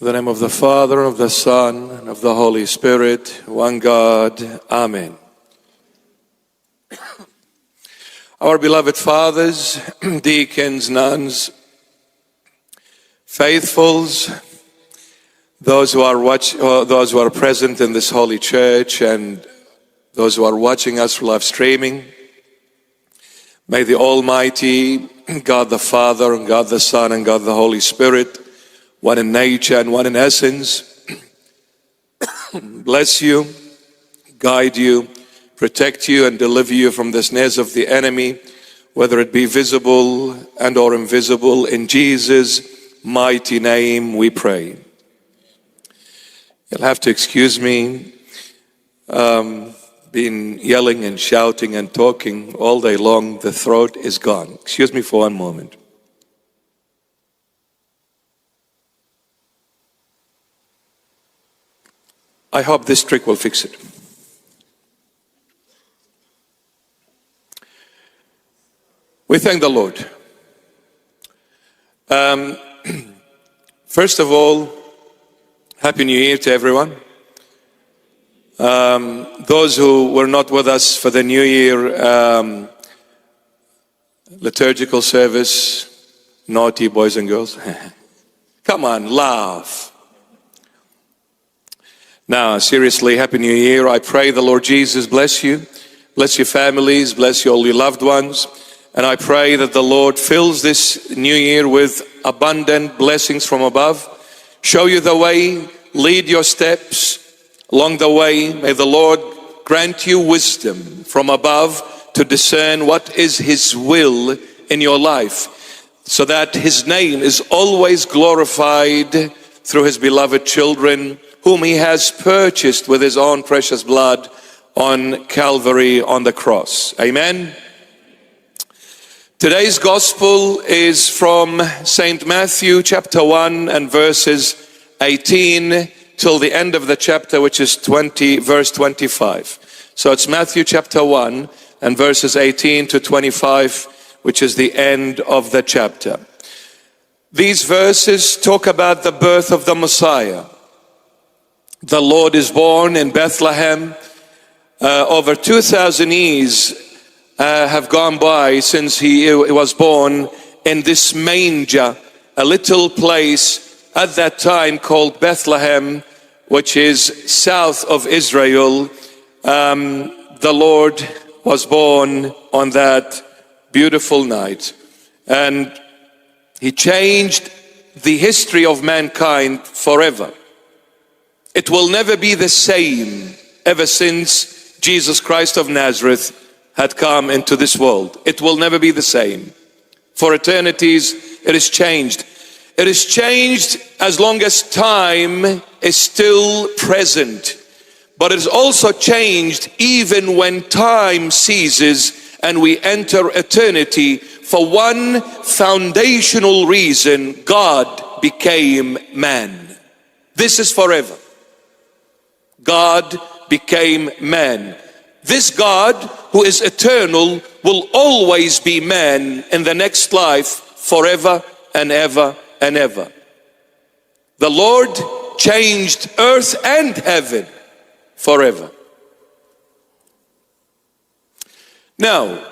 In the name of the Father, of the Son, and of the Holy Spirit, one God. Amen. Our beloved fathers, deacons, nuns, faithfuls, those who are present in this holy church, and those who are watching us live streaming, may the Almighty God the Father, and God the Son, and God the Holy Spirit, one in nature and one in essence, bless you, guide you, protect you, and deliver you from the snares of the enemy, whether it be visible and or invisible. In Jesus' mighty name we pray. You'll have to excuse me, been yelling and shouting and talking all day long. The throat is gone. Excuse me for one moment. I hope this trick will fix it. We thank the Lord. First of all, Happy New Year to everyone. Those who were not with us for the New Year liturgical service, naughty boys and girls, come on, laugh. Now, seriously, Happy New Year. I pray the Lord Jesus bless you, bless your families, bless all your loved ones. And I pray that the Lord fills this new year with abundant blessings from above. Show you the way, lead your steps along the way. May the Lord grant you wisdom from above to discern what is His will in your life, so that His name is always glorified through His beloved children, whom He has purchased with His own precious blood on Calvary on the cross. Amen. Today's gospel is from St. Matthew chapter 1 and verses 18 till the end of the chapter, which is verse 25. So it's Matthew chapter 1 and verses 18 to 25, which is the end of the chapter. These verses talk about the birth of the Messiah. The Lord is born in Bethlehem. Over 2,000 years have gone by since he was born in this manger, a little place at that time called Bethlehem, which is south of Israel. The Lord was born on that beautiful night, and He changed the history of mankind forever. It will never be the same ever since Jesus Christ of Nazareth had come into this world. It will never be the same. For eternities, it is changed. It is changed as long as time is still present. But it is also changed even when time ceases and we enter eternity. For one foundational reason, God became man. This is forever. God became man. This God, who is eternal, will always be man in the next life forever and ever and ever. The Lord changed earth and heaven forever. Now,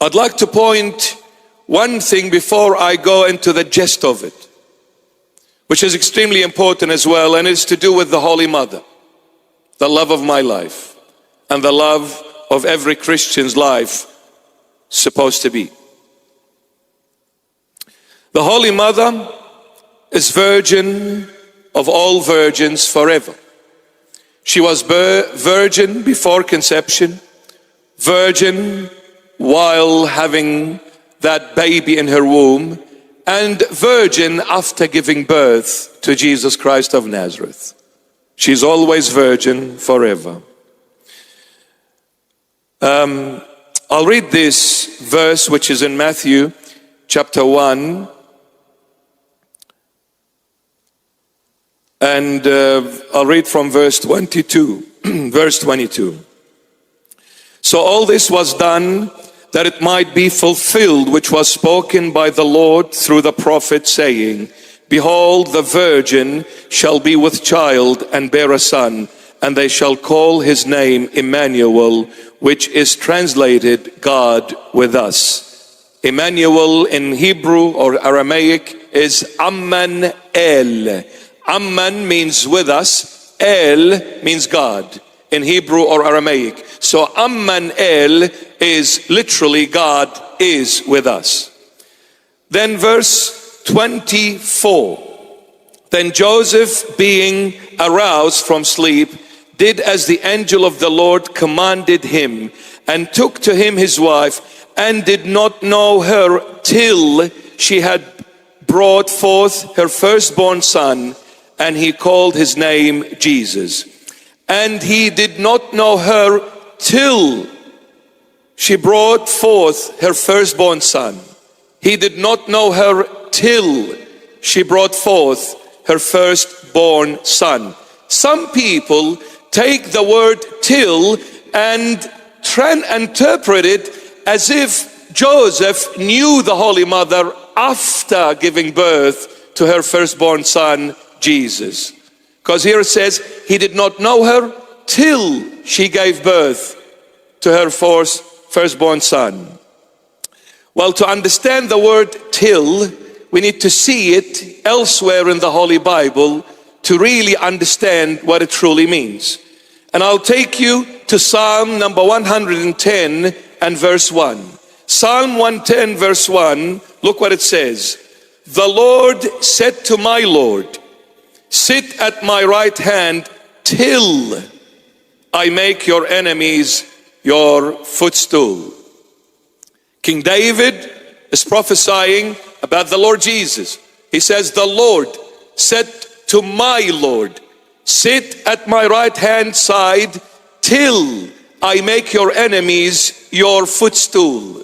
I'd like to point one thing before I go into the gist of it, which is extremely important as well, and it's to do with the Holy Mother, the love of my life, and the love of every Christian's life supposed to be. The Holy Mother is virgin of all virgins forever. She was virgin before conception, virgin while having that baby in her womb, and virgin after giving birth to Jesus Christ of Nazareth. She's always virgin forever. I'll read this verse, which is in Matthew chapter 1. And I'll read from verse 22. Verse 22. So all this was done that it might be fulfilled which was spoken by the Lord through the prophet, saying, Behold, the virgin shall be with child and bear a son, and they shall call his name Emmanuel, which is translated God with us. Emmanuel in Hebrew or Aramaic is Amman El. Amman means with us, El means God in Hebrew or Aramaic. So Amman El is literally God is with us. Then verse 24. Then Joseph, being aroused from sleep, did as the angel of the Lord commanded him, and took to him his wife, and did not know her till she had brought forth her firstborn son, and he called his name Jesus. And he did not know her till she brought forth her firstborn son. He did not know her till she brought forth her firstborn son. Some people take the word till and interpret it as if Joseph knew the Holy Mother after giving birth to her firstborn son, Jesus. Because here it says, he did not know her till she gave birth to her firstborn son. Well, to understand the word till, we need to see it elsewhere in the Holy Bible to really understand what it truly means. And I'll take you to Psalm number 110 and verse 1. Psalm 110 verse 1, look what it says. The Lord said to my Lord, sit at my right hand till I make your enemies your footstool. King David is prophesying about the Lord Jesus. He says, the Lord said to my Lord, sit at my right hand side till I make your enemies your footstool.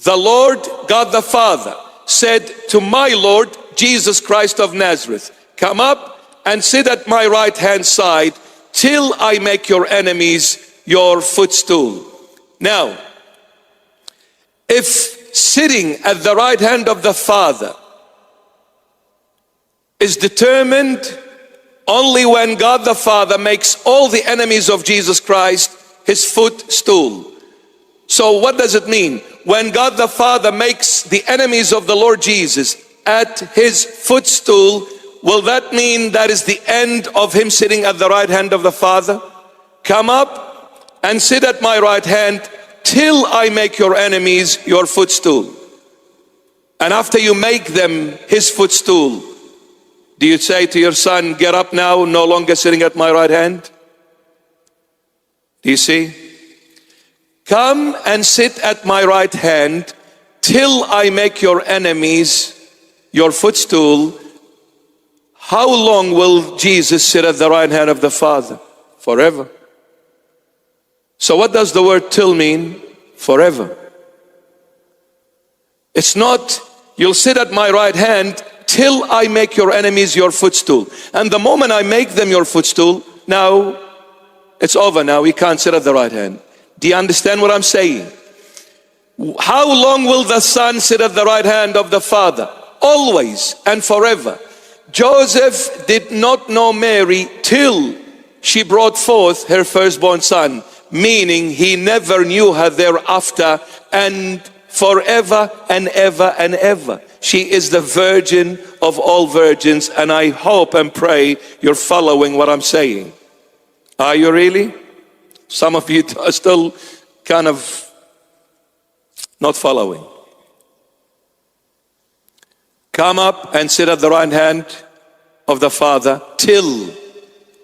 The Lord God the Father said to my Lord Jesus Christ of Nazareth, come up and sit at my right hand side till I make your enemies your footstool. Now, if sitting at the right hand of the Father is determined only when God the Father makes all the enemies of Jesus Christ his footstool. So what does it mean? When God the Father makes the enemies of the Lord Jesus at his footstool, will that mean that is the end of him sitting at the right hand of the Father? Come up and sit at my right hand till I make your enemies your footstool. And after you make them his footstool, do you say to your son, get up now, no longer sitting at my right hand? Do you see? Come and sit at my right hand till I make your enemies your footstool. How long will Jesus sit at the right hand of the Father? Forever. So what does the word till mean? Forever. It's not, you'll sit at my right hand till I make your enemies your footstool. And the moment I make them your footstool, now it's over now. We can't sit at the right hand. Do you understand what I'm saying? How long will the Son sit at the right hand of the Father? Always and forever. Joseph did not know Mary till she brought forth her firstborn son, meaning he never knew her thereafter, and forever and ever and ever. She is the virgin of all virgins, and I hope and pray you're following what I'm saying. Are you really? Some of you are still kind of not following. Come up and sit at the right hand of the Father till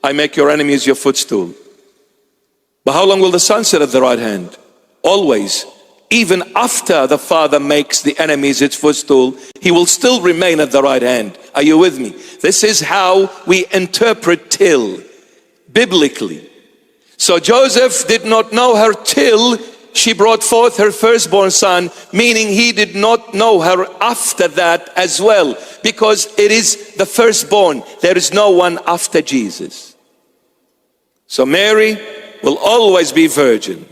I make your enemies your footstool. But how long will the Son sit at the right hand? Always. Even after the Father makes the enemies its footstool, he will still remain at the right hand. Are you with me? This is how we interpret till biblically. So Joseph did not know her till she brought forth her firstborn son, meaning he did not know her after that as well, because it is the firstborn. There is no one after Jesus. So Mary will always be virgin.